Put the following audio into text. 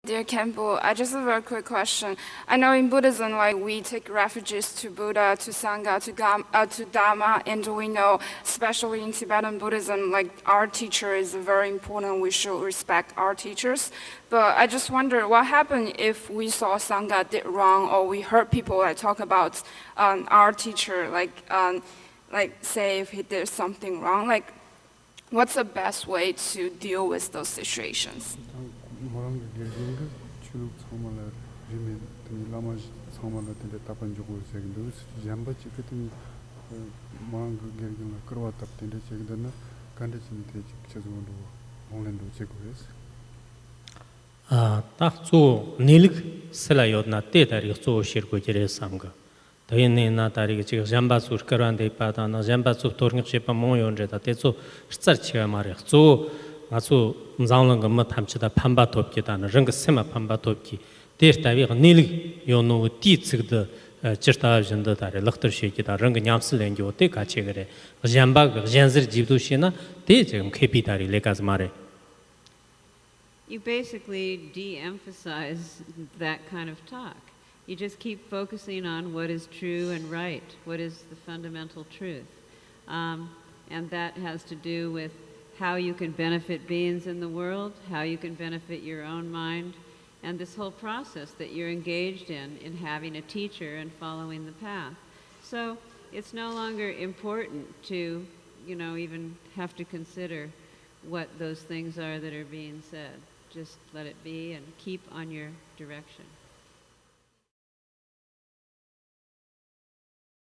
Dear Kempo, I just have a very quick question. I know in Buddhism, like we take refuges to Buddha, to Sangha, to Dharma, and we know, especially in Tibetan Buddhism, like our teacher is very important. We should respect our teachers. But I just wonder, what happened if we saw Sangha did wrong, or we heard people like talk about our teacher, like say if he did something wrong, like what's the best way to deal with those situations? 뭐랑 얘기인가 출국 상말을 리면 라마 상말을 때 답한 주고 제기도 잠바치 그때 뭐랑 그 얘기가 끌어왔다 때인데 제기도는 간대진 때 직접으로 온라인도 제고했어. 딱조 닐릭 슬라요나 때다리 조 시르고 지레 삼가 더인네나 다리 지금 잠바수 그런데 빠다나 잠바수 도르게 모요는데 대조 스처치가 말이야 조 아주 장랑 거 탐치다 판바 돕기다는 런거 세마 판바 돕기 데스타비 닐릭 요노 티츠드 지르타진다 다리 럭터시기다 런거 냠슬랭기 오때 같이 그래 잠바 젠즈 집도시나 대 지금 KP다리 레가즈 말해 You basically de-emphasize that kind of talk. You just keep focusing on what is true and right, what is the fundamental truth. And that has to do with how you can benefit beings in the world, how you can benefit your own mind, and this whole process that you're engaged in having a teacher and following the path. So it's no longer important to, even have to consider what those things are that are being said. Just let it be and keep on your direction.